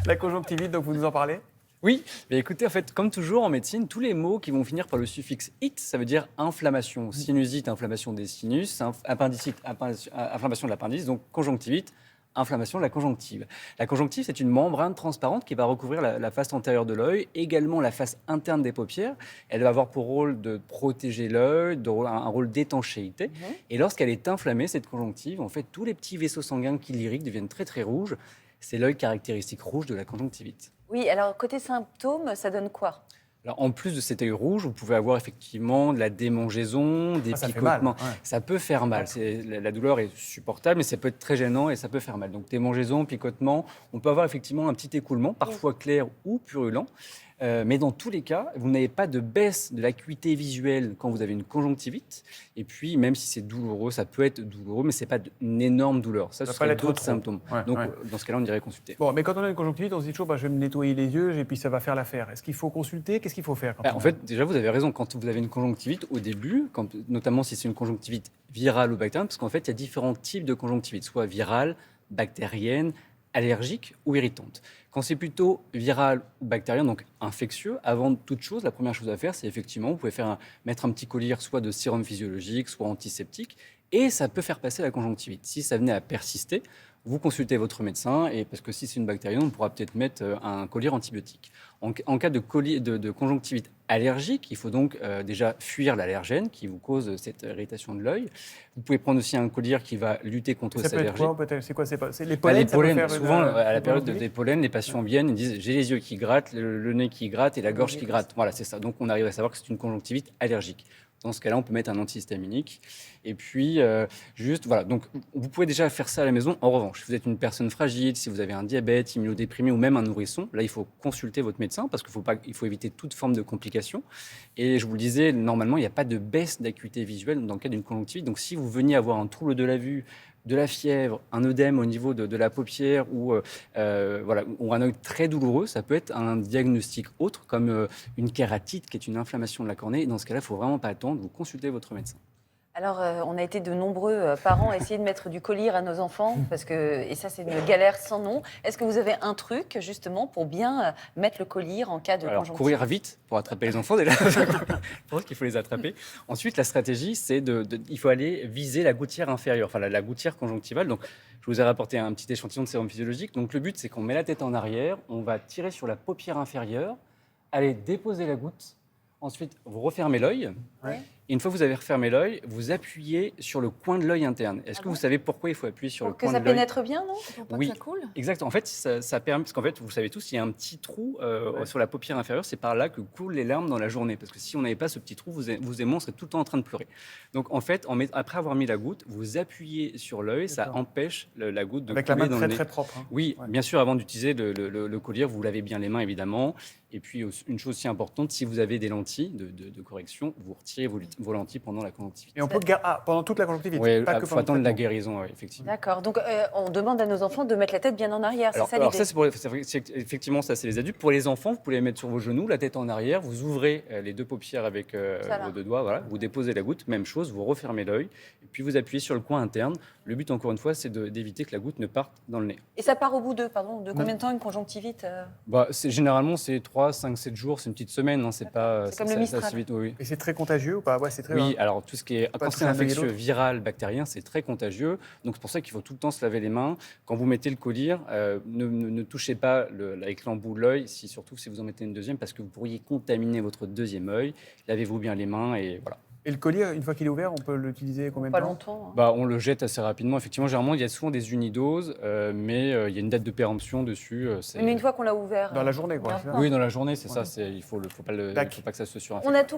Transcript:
La conjonctivite, donc vous nous en parlez? Oui, mais écoutez, en fait, comme toujours en médecine, tous les mots qui vont finir par le suffixe it, ça veut dire inflammation. Sinusite, inflammation des sinus, appendicite, inflammation de l'appendice, donc conjonctivite, inflammation de la conjonctive. La conjonctive, c'est une membrane transparente qui va recouvrir la face antérieure de l'œil, également la face interne des paupières. Elle va avoir pour rôle de protéger l'œil, un rôle d'étanchéité. Et lorsqu'elle est inflammée, cette conjonctive, en fait, tous les petits vaisseaux sanguins qui l'irriguent deviennent très très rouges. C'est l'œil caractéristique rouge de la conjonctivite. Oui, alors côté symptômes, ça donne quoi? Alors, en plus de cet œil rouge, vous pouvez avoir effectivement de la démangeaison, des Ça fait mal, picotements. ouais. Ça peut faire mal. La douleur est supportable, mais ça peut être très gênant et ça peut faire mal. Donc, démangeaison, picotement. On peut avoir effectivement un petit écoulement, parfois clair ou purulent. Mais dans tous les cas, vous n'avez pas de baisse de l'acuité visuelle quand vous avez une conjonctivite. Et puis, même si c'est douloureux, ça peut être douloureux, mais ce n'est pas une énorme douleur. Ça, ce va pas serait l'être d'autres trop. symptômes. Ouais, Donc, ouais. dans ce cas-là, on irait consulter. Bon, mais quand on a une conjonctivite, on se dit toujours, je vais me nettoyer les yeux et puis ça va faire l'affaire. Est-ce qu'il faut consulter? Qu'est-ce qu'il faut faire En fait, déjà, vous avez raison. Quand vous avez une conjonctivite, au début, notamment si c'est une conjonctivite virale ou bactérienne, parce qu'en fait, il y a différents types de conjonctivite, soit virale, bactérienne, allergique ou irritante. Quand c'est plutôt viral ou bactérien, donc infectieux, avant toute chose, la première chose à faire, c'est effectivement, vous pouvez mettre un petit collier soit de sérum physiologique, soit antiseptique, et ça peut faire passer la conjonctivite. Si ça venait à persister, vous consultez votre médecin, et parce que si c'est une bactérienne, on pourra peut-être mettre un collier antibiotique. En cas de conjonctivite allergique, il faut donc déjà fuir l'allergène qui vous cause cette irritation de l'œil. Vous pouvez prendre aussi un collier qui va lutter contre ça cette peut être allergie. quoi? C'est quoi? C'est les Bah, pollens? les Ça peut pollens, faire souvent à la période conjonctivite des pollens, les patients viennent et disent j'ai les yeux qui grattent, le nez qui gratte et la gorge qui gratte. Voilà, c'est ça. Donc on arrive à savoir que c'est une conjonctivite allergique. Dans ce cas-là, on peut mettre un antihistaminique. Et puis, voilà. Donc, vous pouvez déjà faire ça à la maison. En revanche, si vous êtes une personne fragile, si vous avez un diabète, immunodéprimé ou même un nourrisson, là, il faut consulter votre médecin parce qu'il faut éviter toute forme de complications. Et je vous le disais, normalement, il n'y a pas de baisse d'acuité visuelle dans le cas d'une conjonctivite. Donc, si vous veniez avoir un trouble de la vue, de la fièvre, un œdème au niveau de la paupière ou un œil très douloureux, ça peut être un diagnostic autre comme une kératite qui est une inflammation de la cornée. Et dans ce cas-là, il ne faut vraiment pas attendre, vous consultez votre médecin. Alors, on a été de nombreux parents à essayer de mettre du collyre à nos enfants, et ça, c'est une galère sans nom. Est-ce que vous avez un truc, justement, pour bien mettre le collyre en cas de Alors, conjonctivite? courir vite pour attraper les enfants, déjà. Je pense qu'il faut les attraper. Ensuite, la stratégie, c'est il faut aller viser la gouttière inférieure, enfin la gouttière conjonctivale. Donc, je vous ai rapporté un petit échantillon de sérum physiologique. Donc, le but, c'est qu'on met la tête en arrière, on va tirer sur la paupière inférieure, aller déposer la goutte. Ensuite, vous refermez l'œil. Ouais. Et une fois que vous avez refermé l'œil, vous appuyez sur le coin de l'œil interne. Est-ce que vous savez pourquoi il faut appuyer sur Pour le que coin ça de l'œil? pénètre bien, non? Pour pas Oui, que ça coule. exact. En fait, ça permet, parce qu'en fait, vous savez tous, il y a un petit trou sur la paupière inférieure. C'est par là que coulent les larmes dans la journée. Parce que si on n'avait pas ce petit trou, vous et moi, on serait tout le temps en train de pleurer. Donc, en fait, après avoir mis la goutte, vous appuyez sur l'œil, ça D'accord. empêche la goutte de Avec la couler main dans très le nez. très propre. Hein. Oui, Ouais. bien sûr, avant d'utiliser le collier, vous lavez bien les mains, évidemment. Et puis, une chose aussi importante, si vous avez des lentilles de correction, vous retirez vos lentilles pendant la conjonctivite. Et on peut pendant toute la conjonctivite. Oui, Pas il que faut pendant attendre le la traitement. guérison, effectivement. D'accord. Donc, on demande à nos enfants de mettre la tête bien en arrière. Alors, C'est ça l'idée? effectivement, ça c'est les adultes. Pour les enfants, vous pouvez les mettre sur vos genoux, la tête en arrière, vous ouvrez les deux paupières avec vos deux doigts, voilà, vous déposez la goutte, même chose, vous refermez l'œil, et puis vous appuyez sur le coin interne. Le but, encore une fois, c'est d'éviter que la goutte ne parte dans le nez. Et ça part au bout de combien de temps une conjonctivite? Généralement, c'est 3, 5, 7 jours, c'est une petite semaine, hein, c'est pas... C'est comme le Mistral. Ça se vite, oui. Et c'est très contagieux ou pas? Ouais, c'est très. Oui, alors tout ce qui est quand c'est toucher un œil et infectieux, l'autre. viral, bactérien, c'est très contagieux. Donc c'est pour ça qu'il faut tout le temps se laver les mains. Quand vous mettez le collier, ne touchez pas avec l'embout de l'œil, surtout si vous en mettez une deuxième, parce que vous pourriez contaminer votre deuxième œil. Lavez-vous bien les mains et voilà. Et le collier, une fois qu'il est ouvert, on peut l'utiliser combien de Pas temps? longtemps. Hein. On le jette assez rapidement. Effectivement, généralement, il y a souvent des unidoses, mais il y a une date de péremption dessus. Mais une fois qu'on l'a ouvert. Dans la journée, quoi. on c'est ça lave pas. Oui, dans la journée, c'est Ouais. ça. Il faut pas que ça se surinfecte. On a tout